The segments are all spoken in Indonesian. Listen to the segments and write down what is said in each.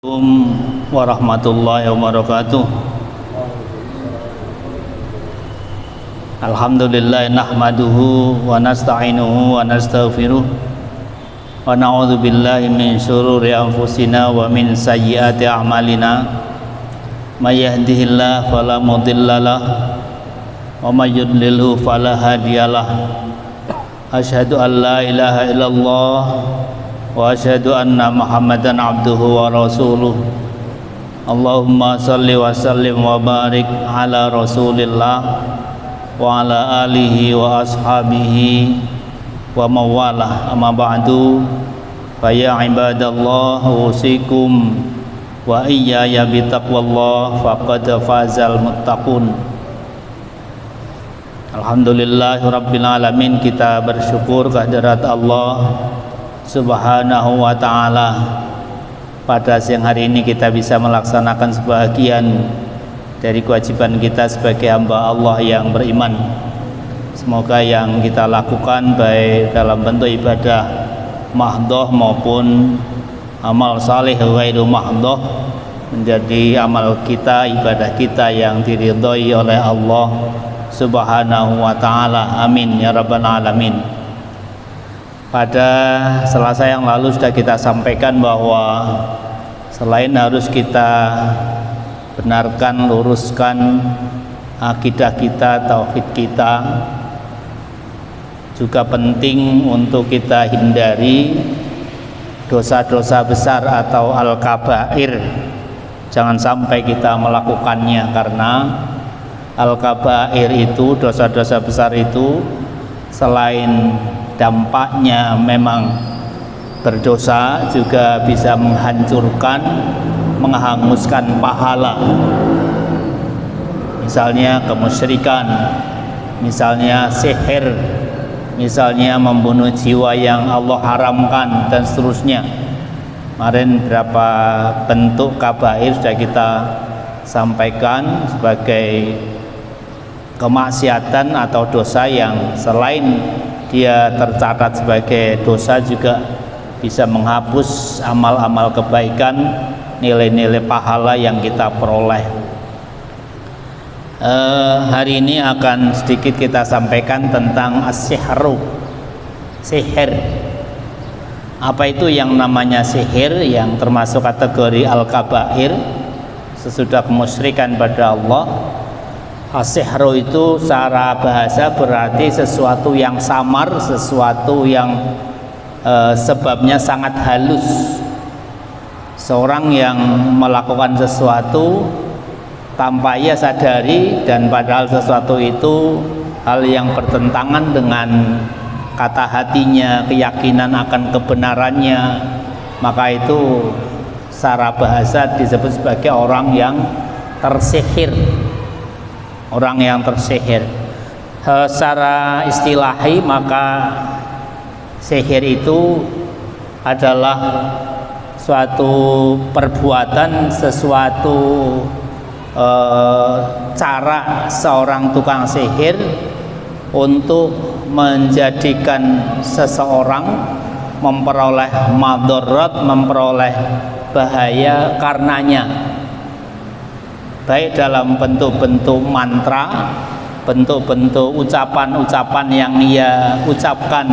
Assalamualaikum warahmatullahi wabarakatuh. Alhamdulillah nahmaduhu wa nasta'inuhu wa nastaghfiruh wa na'udzu billahi min syururi anfusina wa min sayyiati a'malina. May yahdihillahu fala mudhillalah wa may yudlilhu fala hadiyalah. Asyhadu an la ilaha illallah wa asyhadu anna Muhammadan abduhu wa rasuluh. Allahumma salli wa sallim wa barik ala rasulillah wa ala alihi wa ashabihi wa mawalah. Amma ba'du, fa ya ibadallah usikum wa iyaya bitaqwallah faqad fazal muttaqun. Alhamdulillahi rabbil alamin, kita bersyukur kehadirat Allah Subhanahu wa ta'ala. Pada siang hari ini kita bisa melaksanakan sebagian dari kewajiban kita sebagai hamba Allah yang beriman. Semoga yang kita lakukan baik dalam bentuk ibadah mahdhah maupun amal saleh ghairu mahdhah menjadi amal kita, ibadah kita yang diridhoi oleh Allah Subhanahu wa ta'ala. Amin ya rabbal alamin. Pada Selasa yang lalu sudah kita sampaikan bahwa selain harus kita benarkan, luruskan akidah kita, tauhid kita, juga penting untuk kita hindari dosa-dosa besar atau al-kabair. Jangan sampai kita melakukannya, karena al-kabair itu, dosa-dosa besar itu, selain dampaknya memang berdosa, juga bisa menghancurkan, menghanguskan pahala. Misalnya kemusyrikan, misalnya sihir, misalnya membunuh jiwa yang Allah haramkan, dan seterusnya. Kemarin berapa bentuk kabair sudah kita sampaikan sebagai kemaksiatan atau dosa yang selain dia tercatat sebagai dosa juga bisa menghapus amal-amal kebaikan, nilai-nilai pahala yang kita peroleh. Hari ini akan sedikit kita sampaikan tentang as-sihru, sihir. Apa itu yang namanya sihir, yang termasuk kategori al-kabair sesudah kemusyrikan pada Allah. As-sihru itu secara bahasa berarti sesuatu yang samar, sesuatu yang sebabnya sangat halus. Seorang yang melakukan sesuatu tanpa ia sadari, dan padahal sesuatu itu hal yang bertentangan dengan kata hatinya, keyakinan akan kebenarannya, maka itu secara bahasa disebut sebagai orang yang tersihir. Orang yang tersihir. Secara istilahi maka sihir itu adalah suatu perbuatan, sesuatu cara seorang tukang sihir untuk menjadikan seseorang memperoleh madarat, memperoleh bahaya karenanya, baik dalam bentuk-bentuk mantra, bentuk-bentuk ucapan-ucapan yang ia ucapkan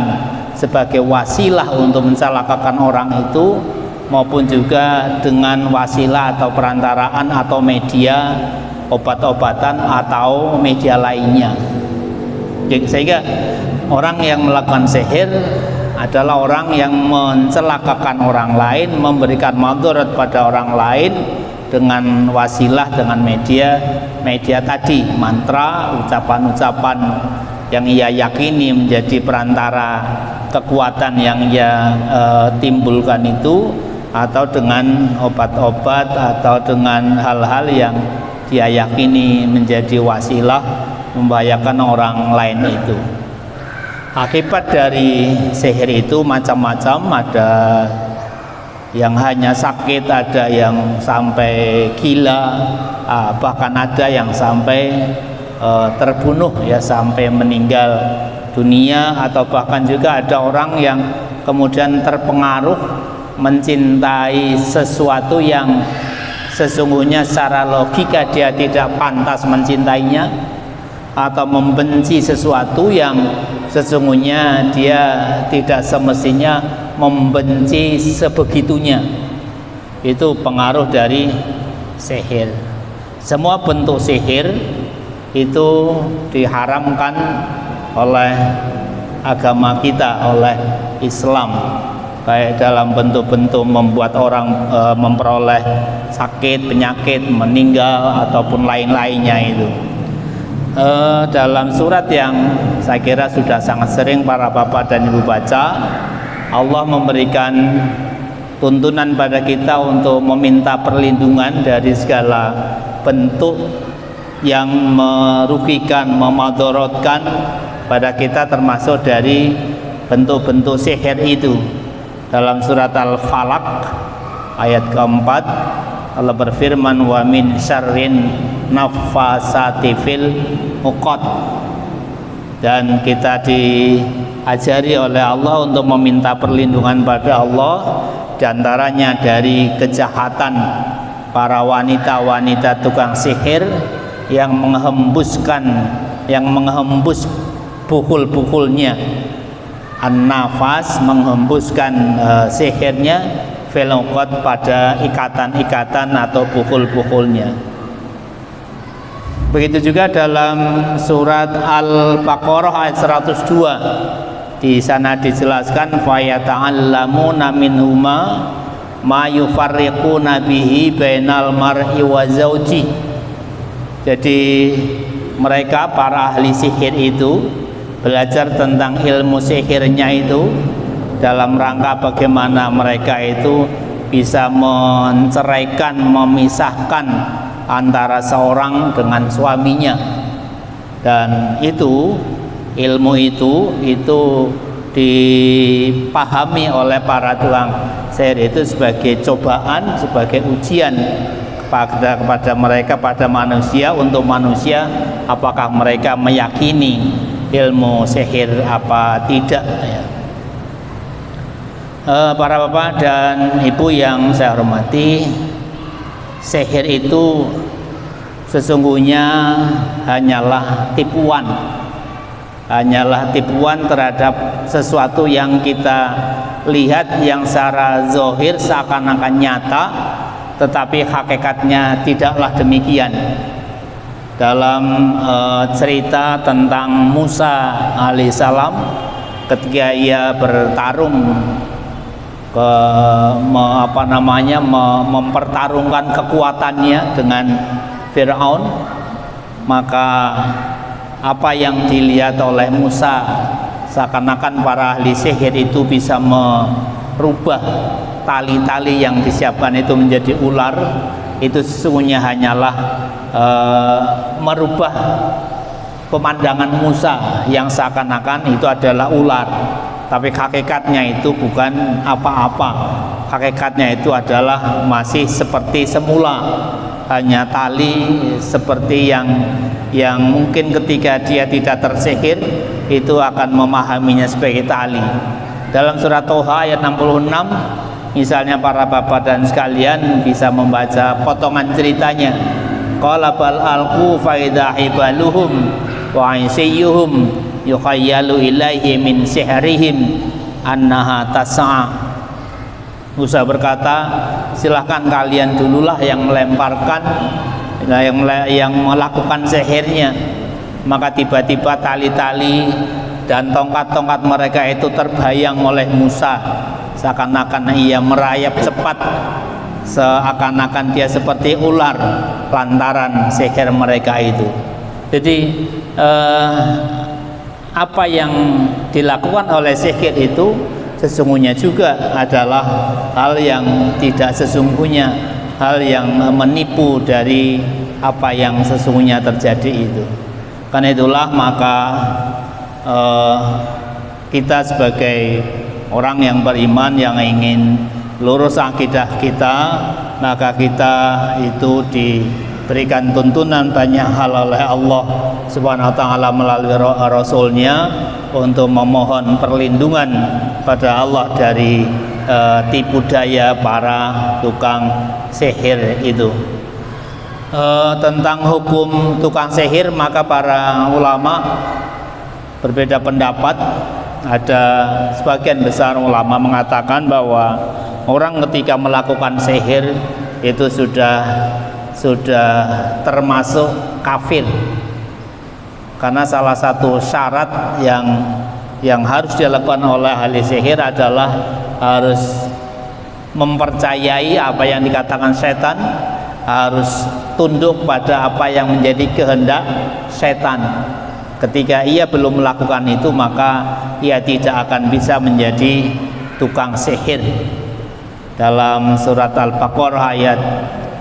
sebagai wasilah untuk mencelakakan orang itu, maupun juga dengan wasilah atau perantaraan atau media obat-obatan atau media lainnya. Sehingga orang yang melakukan sihir adalah orang yang mencelakakan orang lain, memberikan madarat pada orang lain dengan wasilah, dengan media tadi, mantra, ucapan-ucapan yang ia yakini menjadi perantara kekuatan yang ia timbulkan itu, atau dengan obat-obat, atau dengan hal-hal yang dia yakini menjadi wasilah membahayakan orang lain itu. Akibat dari sihir itu macam-macam, ada yang hanya sakit, ada yang sampai gila, bahkan ada yang sampai terbunuh, ya, sampai meninggal dunia, atau bahkan juga ada orang yang kemudian terpengaruh mencintai sesuatu yang sesungguhnya secara logika dia tidak pantas mencintainya, atau membenci sesuatu yang sesungguhnya dia tidak semestinya membenci sebegitunya. Itu pengaruh dari sihir. Semua bentuk sihir itu diharamkan oleh agama kita, oleh Islam, baik dalam bentuk-bentuk membuat orang memperoleh sakit, penyakit, meninggal, ataupun lain-lainnya itu. Dalam surat yang saya kira sudah sangat sering para bapak dan ibu baca, Allah memberikan tuntunan pada kita untuk meminta perlindungan dari segala bentuk yang merugikan, memadorotkan pada kita, termasuk dari bentuk-bentuk sihir itu. Dalam surat Al-Falaq ayat keempat, Allah berfirman, wa min syarrin naffasati fil uqad. Dan kita diajari oleh Allah untuk meminta perlindungan pada Allah, diantaranya dari kejahatan para wanita-wanita tukang sihir yang menghembus pukul-pukulnya. An-nafas, menghembuskan sihirnya, fil uqad, pada ikatan-ikatan atau pukul-pukulnya. Begitu juga dalam surat Al-Baqarah ayat 102, di sana dijelaskan fayata'allamuna minhuma ma yufarriquna bihi bainal mar'i wa zauji. Jadi mereka para ahli sihir itu belajar tentang ilmu sihirnya itu dalam rangka bagaimana mereka itu bisa menceraikan, memisahkan antara seorang dengan suaminya. Dan itu ilmu itu dipahami oleh para tukang sihir itu sebagai cobaan, sebagai ujian kepada mereka, pada manusia, untuk manusia apakah mereka meyakini ilmu sihir apa tidak, ya. Para bapak dan ibu yang saya hormati, sihir itu sesungguhnya hanyalah tipuan terhadap sesuatu yang kita lihat, yang secara zahir seakan-akan nyata, tetapi hakikatnya tidaklah demikian. Dalam cerita tentang Musa alaihissalam, ketika ia bertarung mempertarungkan kekuatannya dengan Fir'aun, maka apa yang dilihat oleh Musa seakan-akan para ahli sihir itu bisa merubah tali-tali yang disiapkan itu menjadi ular. Itu sesungguhnya hanyalah merubah pemandangan Musa yang seakan-akan itu adalah ular, tapi hakikatnya itu bukan apa-apa. Hakikatnya itu adalah masih seperti semula, hanya tali seperti yang mungkin ketika dia tidak tersihir itu akan memahaminya sebagai tali. Dalam surat Toha ayat 66, misalnya para bapak dan sekalian bisa membaca potongan ceritanya. Qala bal alqu fa idza hibaluhum wa aysiyuhum yukhayyalu ilaihi min sihrihim annaha tas'a. Musa berkata, silahkan kalian dululah yang melemparkan, yang melakukan sihirnya. Maka tiba-tiba tali-tali dan tongkat-tongkat mereka itu terbayang oleh Musa, seakan-akan ia merayap cepat, seakan-akan dia seperti ular lantaran sihir mereka itu. Jadi apa yang dilakukan oleh sihir itu sesungguhnya juga adalah hal yang tidak sesungguhnya, hal yang menipu dari apa yang sesungguhnya terjadi itu. Karena itulah maka kita sebagai orang yang beriman, yang ingin lurus akidah kita, maka kita itu diberikan tuntunan banyak hal oleh Allah Subhanahu wa ta'ala melalui Rasulnya untuk memohon perlindungan pada Allah dari tipu daya para tukang sihir itu. Tentang hukum tukang sihir, maka para ulama berbeda pendapat. Ada sebagian besar ulama mengatakan bahwa orang ketika melakukan sihir itu sudah termasuk kafir, karena salah satu syarat yang harus dilakukan oleh ahli sihir adalah harus mempercayai apa yang dikatakan setan, harus tunduk pada apa yang menjadi kehendak setan. Ketika ia belum melakukan itu, maka ia tidak akan bisa menjadi tukang sihir. Dalam surat Al-Baqarah ayat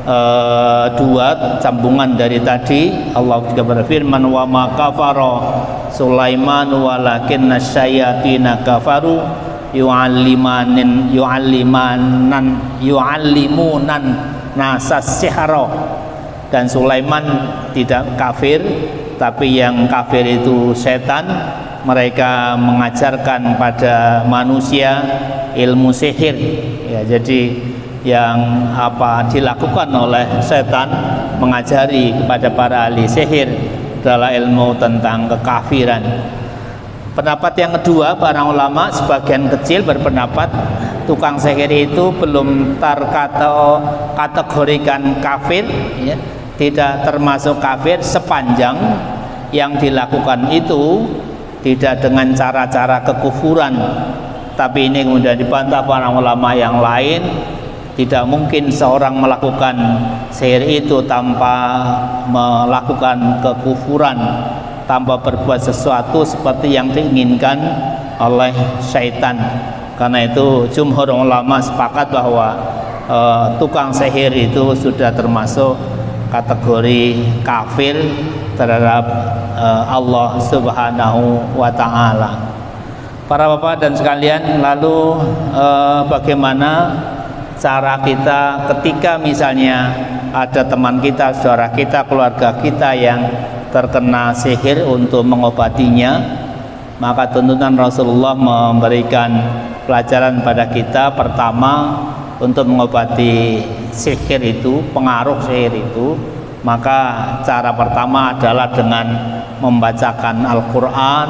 2 sambungan dari tadi, Allah juga berfirman, wa ma kafara Sulaiman walakinna syayatina kafaru yu'allimunan nasas sihra. Dan Sulaiman tidak kafir, tapi yang kafir itu setan. Mereka mengajarkan pada manusia ilmu sihir, ya. Jadi yang dilakukan oleh setan, mengajari kepada para ahli sihir adalah ilmu tentang kekafiran. Pendapat yang kedua, para ulama sebagian kecil berpendapat tukang sihir itu belum terkategorikan kafir, ya. Tidak termasuk kafir sepanjang yang dilakukan itu tidak dengan cara-cara kekufuran. Tapi ini kemudian dibantah para ulama yang lain. Tidak mungkin seorang melakukan sihir itu tanpa melakukan kekufuran, tanpa berbuat sesuatu seperti yang diinginkan oleh syaitan. Karena itu jumhur ulama sepakat bahwa tukang sihir itu sudah termasuk kategori kafir terhadap Allah Subhanahu wa Ta'ala. Para bapak dan sekalian, lalu bagaimana cara kita ketika misalnya ada teman kita, saudara kita, keluarga kita yang terkena sihir untuk mengobatinya? Maka tuntunan Rasulullah memberikan pelajaran pada kita. Pertama, untuk mengobati sihir itu, pengaruh sihir itu, maka cara pertama adalah dengan membacakan Al-Quran,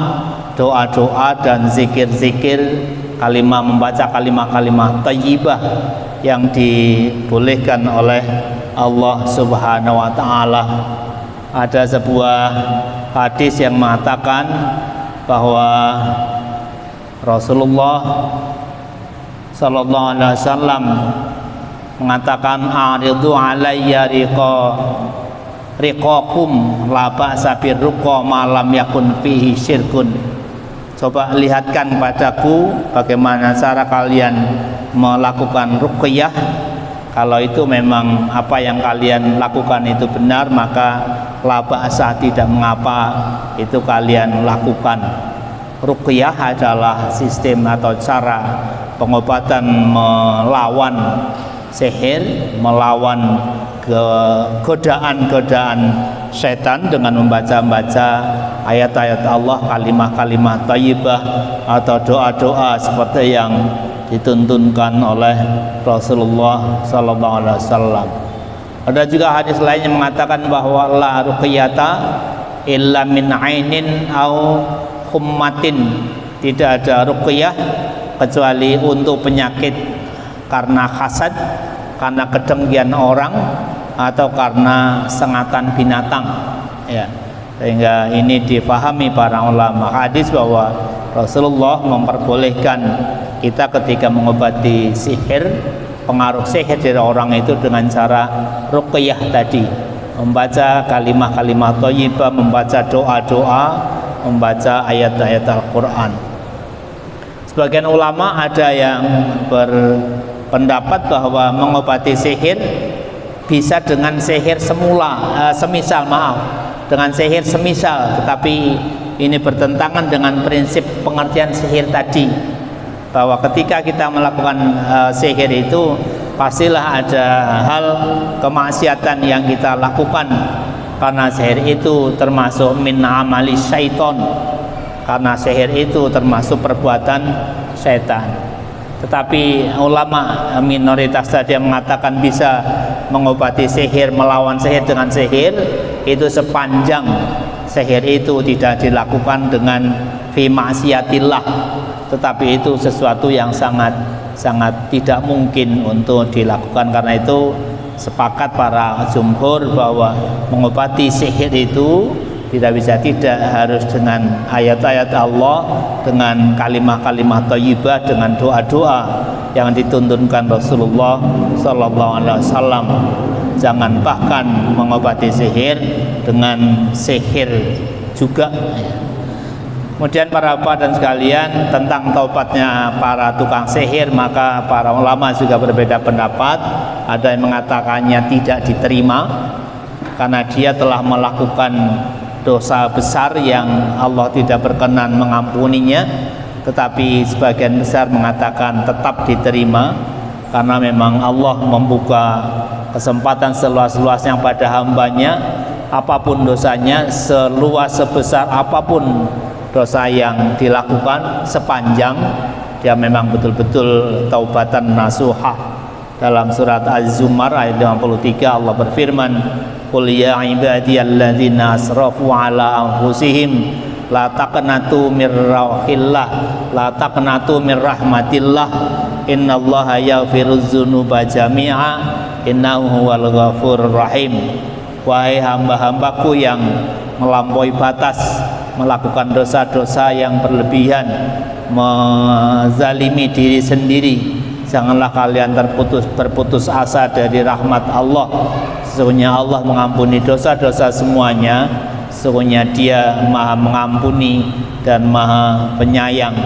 doa-doa dan zikir-zikir, membaca kalimat-kalimat thayyibah yang dibolehkan oleh Allah Subhanahu wa Ta'ala. Ada sebuah hadis yang mengatakan bahwa Rasulullah sallallahu alaihi wasallam mengatakan, aridu alayya riqakum la ba'sa birruqa ma lam yakun fihi syirkun. Coba lihatkan padaku bagaimana cara kalian melakukan ruqyah. Kalau itu memang apa yang kalian lakukan itu benar, maka la ba'sa, tidak mengapa itu kalian lakukan. Ruqyah adalah sistem atau cara pengobatan melawan sihir, melawan godaan-godaan setan dengan membaca ayat-ayat Allah, kalimat-kalimat thayyibah atau doa-doa seperti yang dituntunkan oleh Rasulullah sallallahu alaihi wasallam. Ada juga hadis lain yang mengatakan bahwa la ruqyata illa min ainin au hummatin. Tidak ada ruqyah kecuali untuk penyakit karena hasad, karena kedengkian orang, atau karena sengatan binatang, ya. Sehingga ini dipahami para ulama hadis bahwa Rasulullah memperbolehkan kita ketika mengobati sihir, pengaruh sihir dari orang itu dengan cara ruqyah tadi, membaca kalimat-kalimat thayyibah, membaca doa-doa, membaca ayat-ayat Al-Quran. Sebagian ulama ada yang berpendapat bahwa mengobati sihir bisa dengan sihir dengan sihir semisal, tetapi ini bertentangan dengan prinsip pengertian sihir tadi, bahwa ketika kita melakukan sihir itu pastilah ada hal kemaksiatan yang kita lakukan, karena sihir itu termasuk min amali syaiton, karena sihir itu termasuk perbuatan setan. Tetapi ulama minoritas tadi yang mengatakan bisa mengobati sihir, melawan sihir dengan sihir, itu sepanjang sihir itu tidak dilakukan dengan fi maksiatillah, tetapi itu sesuatu yang sangat tidak mungkin untuk dilakukan. Karena itu sepakat para jumhur bahwa mengobati sihir itu tidak harus dengan ayat-ayat Allah, dengan kalimah-kalimah thayyibah, dengan doa-doa yang dituntunkan Rasulullah sallallahu alaihi wasallam. Jangan bahkan mengobati sihir dengan sihir juga. Kemudian para bapak dan sekalian, tentang taubatnya para tukang sihir, maka para ulama juga berbeda pendapat. Ada yang mengatakannya tidak diterima karena dia telah melakukan dosa besar yang Allah tidak berkenan mengampuninya. Tetapi sebagian besar mengatakan tetap diterima, karena memang Allah membuka kesempatan seluas-luasnya pada hambanya. Apapun dosanya, seluas sebesar apapun dosa yang dilakukan, sepanjang dia memang betul-betul taubatan nasuha. Dalam surat Az-Zumar ayat 53 Allah berfirman, qul ya ibadiyalladzina asrafu ala anfusihim la taqnatu mir rahmatillah innallaha yaghfiruz dzunuba jami'a innahu huwal ghafurur rahim. Wahai hamba-hambaku yang melampaui batas, melakukan dosa-dosa yang berlebihan, menzalimi diri sendiri, janganlah kalian berputus asa dari rahmat Allah. Sesungguhnya Allah mengampuni dosa-dosa semuanya. Sesungguhnya Dia Maha mengampuni dan Maha penyayang.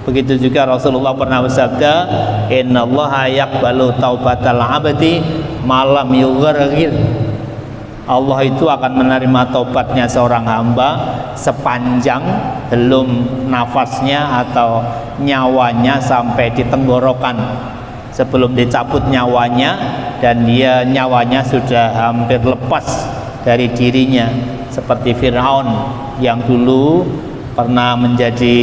Begitu juga Rasulullah pernah bersabda, innallaha yaqbalu taubatal abdi malam yughargir. Allah itu akan menerima taubatnya seorang hamba sepanjang belum nafasnya atau nyawanya sampai di tenggorokan, sebelum dicabut nyawanya dan nyawanya sudah hampir lepas dari dirinya, seperti Fir'aun yang dulu pernah menjadi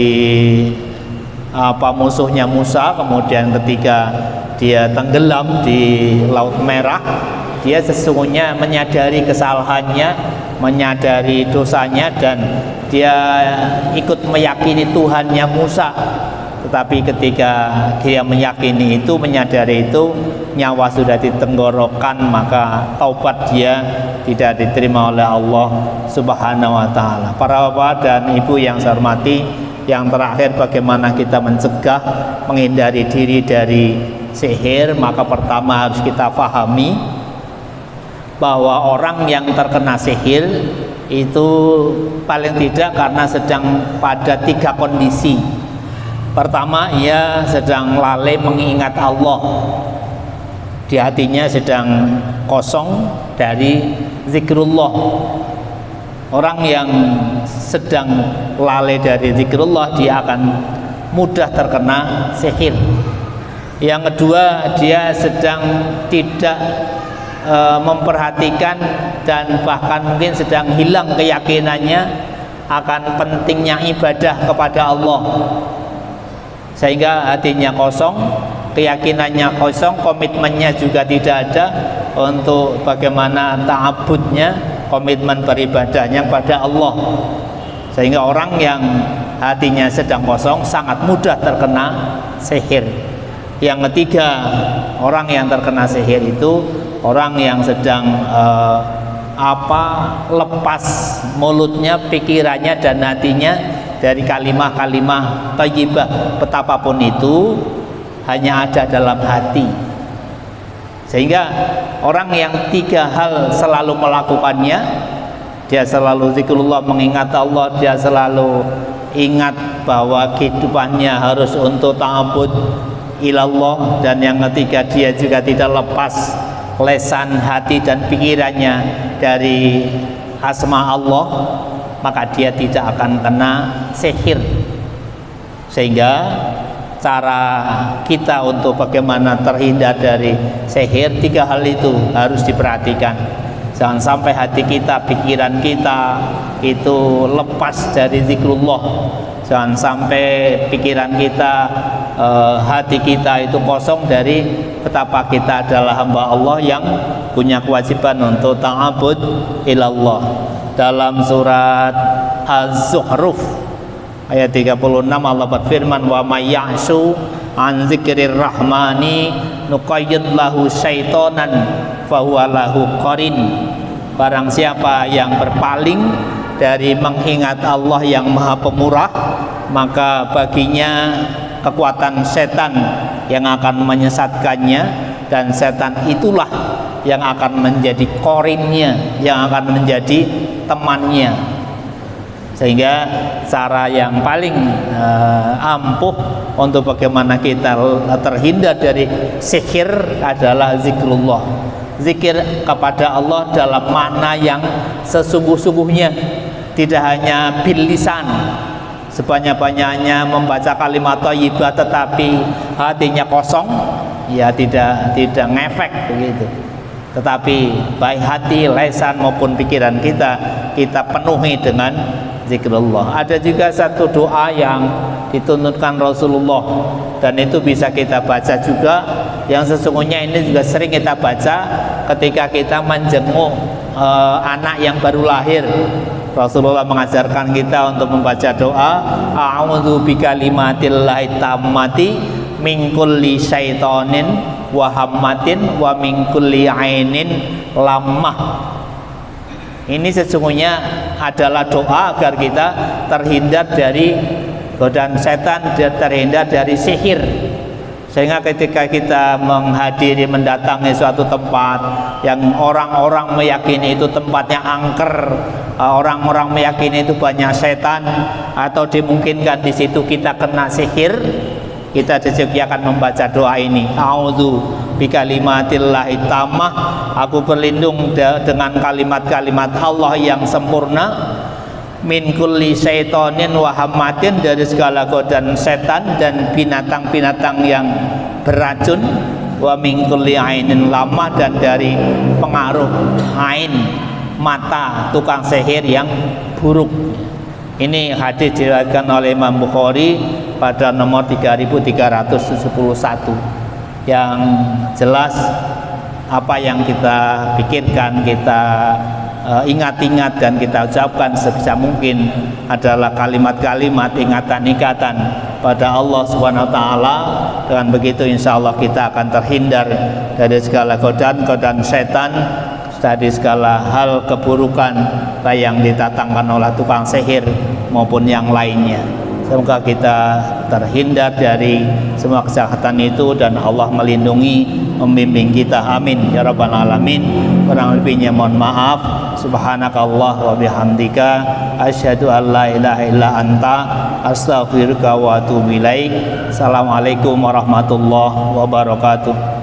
musuhnya Musa. Kemudian ketika dia tenggelam di Laut Merah, dia sesungguhnya menyadari kesalahannya, menyadari dosanya, dan dia ikut meyakini Tuhannya Musa. Tetapi ketika dia meyakini itu, menyadari itu, nyawa sudah ditenggorokan, maka taubat dia tidak diterima oleh Allah Subhanahu wa ta'ala. Para bapak dan ibu yang saya hormati, yang terakhir, bagaimana kita mencegah, menghindari diri dari sihir? Maka pertama harus kita pahami bahwa orang yang terkena sihir itu paling tidak karena sedang pada 3 kondisi. Pertama, ia sedang lalai mengingat Allah, di hatinya sedang kosong dari zikrullah. Orang yang sedang lalai dari zikrullah, dia akan mudah terkena sihir. Yang kedua, dia sedang tidak memperhatikan dan bahkan mungkin sedang hilang keyakinannya akan pentingnya ibadah kepada Allah, sehingga hatinya kosong, keyakinannya kosong, komitmennya juga tidak ada untuk bagaimana ta'abudnya, komitmen beribadahnya pada Allah. Sehingga orang yang hatinya sedang kosong sangat mudah terkena sihir. Yang ketiga, orang yang terkena sihir itu orang yang sedang lepas mulutnya, pikirannya dan hatinya dari kalimah-kalimah thayyibah, betapapun itu hanya ada dalam hati. Sehingga orang yang 3 hal selalu melakukannya, dia selalu zikrullah, mengingat Allah, dia selalu ingat bahwa kehidupannya harus untuk ta'abud ilallah, dan yang ketiga, dia juga tidak lepas lesan, hati dan pikirannya dari asma Allah, maka dia tidak akan kena sihir. Sehingga cara kita untuk bagaimana terhindar dari sihir, 3 hal itu harus diperhatikan. Jangan sampai hati kita, pikiran kita itu lepas dari zikrullah. Jangan sampai pikiran kita hati kita itu kosong dari betapa kita adalah hamba Allah yang punya kewajiban untuk ta'abud ilallah. Dalam surat Az-Zukhruf ayat 36 Allah berfirman, wa may ya'shu an dzikrir rahmani nuqayyid lahu syaitonan fahuwa lahu qarin. Barang siapa yang berpaling dari mengingat Allah yang Maha Pemurah, maka baginya kekuatan setan yang akan menyesatkannya, dan setan itulah yang akan menjadi korinnya, yang akan menjadi temannya. Sehingga cara yang paling ampuh untuk bagaimana kita terhindar dari sihir adalah zikrullah. Zikir kepada Allah dalam makna yang sesungguh-sungguhnya, tidak hanya bil lisan, sebanyak-banyaknya membaca kalimat thayyibah tetapi hatinya kosong, ya tidak ngefek begitu. Tetapi baik hati, lisan maupun pikiran kita penuhi dengan zikrullah. Ada juga satu doa yang dituntunkan Rasulullah, dan itu bisa kita baca juga, yang sesungguhnya ini juga sering kita baca ketika kita menjenguk anak yang baru lahir. Rasulullah mengajarkan kita untuk membaca doa, a'udzu bikalimatillahi tammati min kulli syaitonin wa hammatin wa min kulli ainin lammah. Ini sesungguhnya adalah doa agar kita terhindar dari godaan setan, terhindar dari sihir. Sehingga ketika kita menghadiri, mendatangi suatu tempat yang orang-orang meyakini itu tempatnya angker, orang-orang meyakini itu banyak setan, atau dimungkinkan di situ kita kena sihir, kita akan membaca doa ini, a'udzu bikalimatillahi tammah, aku berlindung dengan kalimat-kalimat Allah yang sempurna, min kulli syaitonin wa hammatin, dari segala godaan setan dan binatang-binatang yang beracun, wa min kulli ainin lamah, dan dari pengaruh ain, mata tukang sihir yang buruk. Ini hadis diriwayatkan oleh Imam Bukhari pada nomor 3371. Yang jelas apa yang kita pikirkan, kita ingat-ingat dan kita ucapkan sebisa mungkin adalah kalimat-kalimat ingatan-ingatan pada Allah Subhanahu wa taala. Dengan begitu insya Allah kita akan terhindar dari segala godaan setan, dari segala hal keburukan baik yang ditatangkan oleh tukang sihir maupun yang lainnya. Semoga kita terhindar dari semua kejahatan itu dan Allah melindungi, membimbing kita. Amin ya rabbal alamin. Kurang lebihnya mohon maaf. Subhanakallah wa bihamdika asyhadu an la ilaha illa anta astaghfiruka wa atubu ilaik. Assalamualaikum warahmatullahi wabarakatuh.